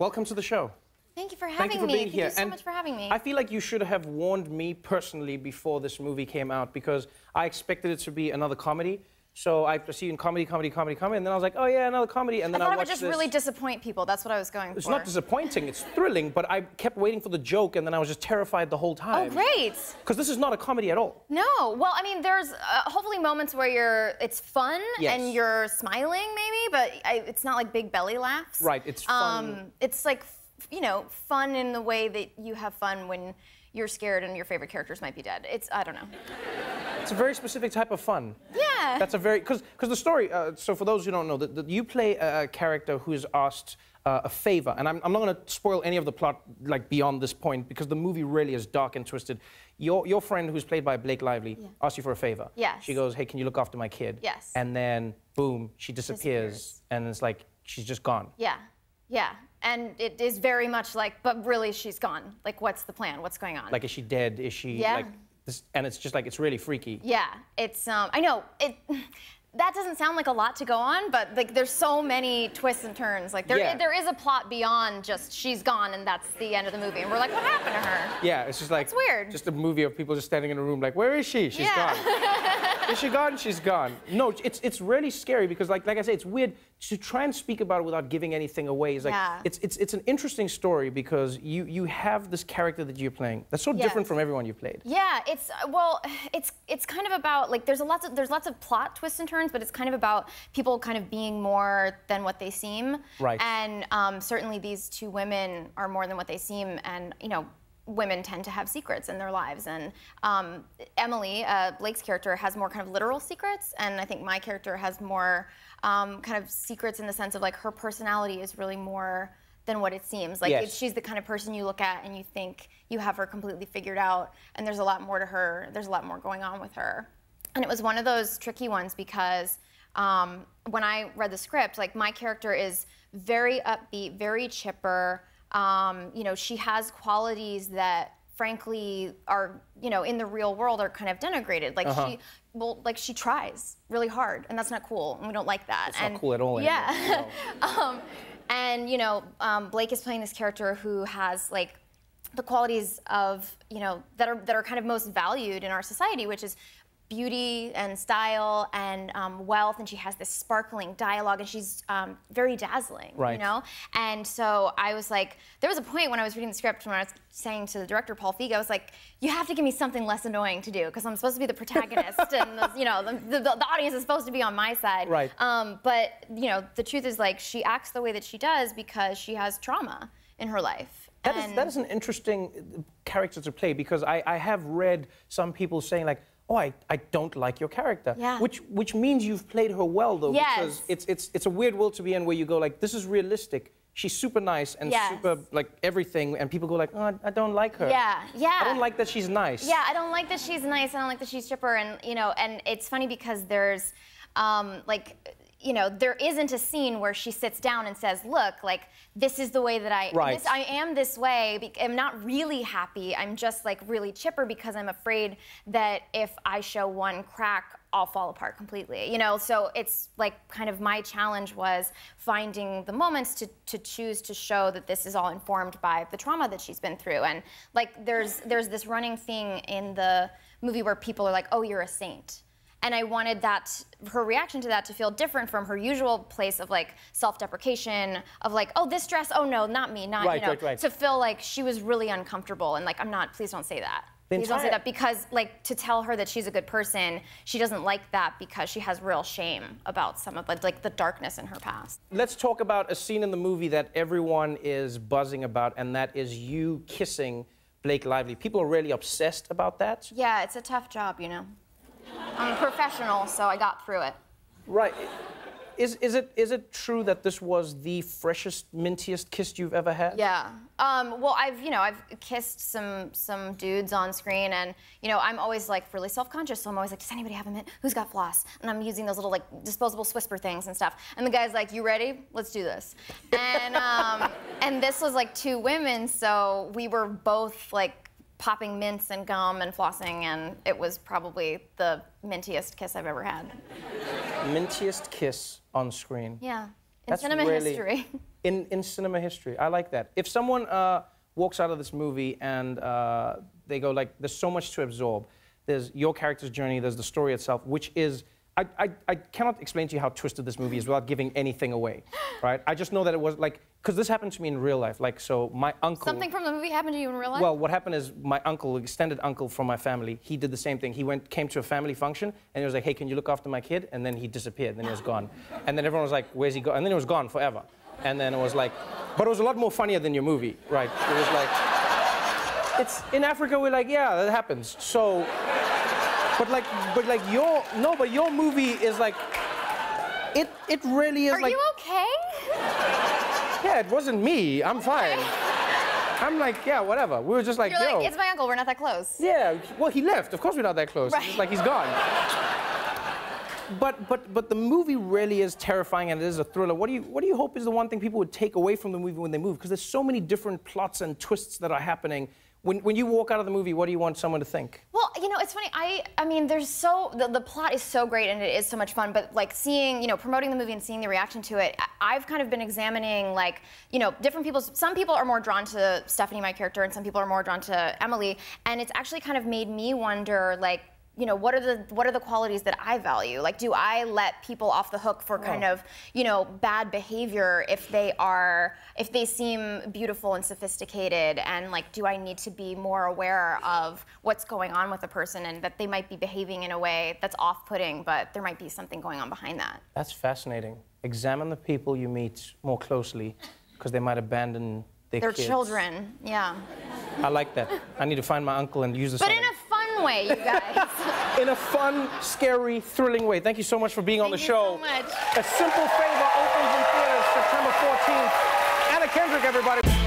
Welcome to the show. Thank you for having Thank you for me. being here. Thank you so much for having me. I feel like you should have warned me personally before this movie came out, because I expected it to be another comedy. So I see you in comedy, and then I was like, oh yeah, another comedy, and then I thought watched it would just this. really disappoint people. That's what I was going for. It's not disappointing, it's thrilling, but I kept waiting for the joke, and then I was just terrified the whole time. Oh, great. Because this is not a comedy at all. No, well, I mean, there's hopefully moments where it's fun and you're smiling, maybe, but it's not like big belly laughs. Right, it's fun. It's like, you know, fun in the way that you have fun when you're scared and your favorite characters might be dead. I don't know. It's a very specific type of fun. Yeah. That's a very, because the story, so for those who don't know, you play a character who is asked a favor, and I'm not going to spoil any of the plot, like, beyond this point, because the movie really is dark and twisted. Your friend, who's played by Blake Lively, asks you for a favor. Yes. She goes, hey, can you look after my kid? Yes. And then, boom, she disappears. And it's like, she's just gone. Yeah, yeah. And it is very much like, but really, she's gone. Like, what's the plan? What's going on? Like, is she dead? Is she, like, this, and it's just like, it's really freaky. Yeah, it's, I know, that doesn't sound like a lot to go on, but like there's so many twists and turns. Like there is a plot beyond just she's gone and that's the end of the movie. And we're like, what happened to her? Yeah, it's just like, it's weird. Just a movie of people just standing in a room like, where is she? She's gone. Is she gone? She's gone. No, it's really scary because like I say, it's weird to try and speak about it without giving anything away. It's like it's an interesting story because you have this character that you're playing that's so different from everyone you've played. Yeah, it's kind of about like there's lots of plot twists and turns, but it's kind of about people kind of being more than what they seem. Right. And certainly these two women are more than what they seem, and you know, women tend to have secrets in their lives, and Emily, Blake's character, has more kind of literal secrets, and I think my character has more kind of secrets in the sense of like her personality is really more than what it seems. Like she's the kind of person you look at and you think you have her completely figured out, and there's a lot more to her. There's a lot more going on with her. And it was one of those tricky ones because when I read the script, like my character is very upbeat, very chipper. You know, she has qualities that frankly are, you know, in the real world are kind of denigrated. Like she tries really hard, and that's not cool, and we don't like that. It's not cool at all. Yeah. And you know, Blake is playing this character who has like the qualities of, you know, that are kind of most valued in our society, which is beauty and style and wealth, and she has this sparkling dialogue, and she's very dazzling, you know? And so I was like, there was a point when I was reading the script when I was saying to the director, Paul Feig, I was like, you have to give me something less annoying to do, because I'm supposed to be the protagonist, and you know, the audience is supposed to be on my side. Right. But you know, the truth is, like, she acts the way that she does because she has trauma in her life. That is an interesting character to play, because I have read some people saying like, oh, I don't like your character. Yeah. Which means you've played her well, though, because it's a weird world to be in where you go like, this is realistic. She's super nice and super like everything, and people go like, oh, I don't like her. Yeah, yeah. I don't like that she's nice. Yeah, I don't like that she's nice. I don't like that she's chipper, and you know, and it's funny because there's like, you know, there isn't a scene where she sits down and says, look, like, this is the way that I am this way. I'm not really happy. I'm just, like, really chipper because I'm afraid that if I show one crack, I'll fall apart completely, you know? So it's, like, kind of my challenge was finding the moments to choose to show that this is all informed by the trauma that she's been through. And, like, there's this running thing in the movie where people are like, oh, you're a saint. And I wanted her reaction to that to feel different from her usual place of like self-deprecation, of like, oh, this dress, oh no, not me, not, you know, to feel like she was really uncomfortable and like, I'm not, please don't say that. Please don't say that, because like to tell her that she's a good person, she doesn't like that because she has real shame about some of like the darkness in her past. Let's talk about a scene in the movie that everyone is buzzing about, and that is you kissing Blake Lively. People are really obsessed about that. Yeah, it's a tough job, you know. I'm a professional, so I got through it. Right. Is it true that this was the freshest, mintiest kiss you've ever had? Yeah. Well, I've kissed some dudes on screen, and you know, I'm always like really self-conscious, so I'm always like, does anybody have a mint? Who's got floss? And I'm using those little like disposable Whisper things and stuff. And the guy's like, you ready? Let's do this. And and this was like two women, so we were both like popping mints and gum and flossing, and it was probably the mintiest kiss I've ever had. Mintiest kiss on screen. Yeah. In cinema history. In cinema history. I like that. If someone walks out of this movie and they go like, there's so much to absorb. There's your character's journey, there's the story itself, which is, I cannot explain to you how twisted this movie is without giving anything away, right? I just know that it was like, because this happened to me in real life. Like, so my uncle... Something from the movie happened to you in real life? Well, what happened is my uncle, extended uncle from my family, he did the same thing. He came to a family function, and he was like, hey, can you look after my kid? And then he disappeared, and then he was gone. And then everyone was like, where's he gone? And then he was gone forever. And then it was like, but it was a lot more funnier than your movie, right? It was like, it's, in Africa, we're like, yeah, that happens. So, but your movie is like, it really is. Are like... you okay? Yeah, it wasn't me. I'm fine. I'm like, yeah, whatever. We were just like, You're yo. like, it's my uncle. We're not that close. Yeah. Well, he left. Of course, we're not that close. Right. It's like he's gone. But the movie really is terrifying, and it is a thriller. What do you hope is the one thing people would take away from the movie when they move? Because there's so many different plots and twists that are happening. When you walk out of the movie, what do you want someone to think? Well, you know, it's funny. I mean, there's the plot is so great and it is so much fun. But like seeing, you know, promoting the movie and seeing the reaction to it, I've kind of been examining like, you know, different people's. Some people are more drawn to Stephanie, my character, and some people are more drawn to Emily. And it's actually kind of made me wonder, like, you know, what are the qualities that I value? Like, do I let people off the hook for kind of, you know, bad behavior if they seem beautiful and sophisticated? And like, do I need to be more aware of what's going on with a person and that they might be behaving in a way that's off-putting, but there might be something going on behind that? That's fascinating. Examine the people you meet more closely, because they might abandon their kids. Children, yeah. I like that. I need to find my uncle and use this. But in a fun way, you guys. In a fun, scary, thrilling way. Thank you so much for being on the show. Thank you so much. A Simple Favor opens in theaters September 14th. Anna Kendrick, everybody.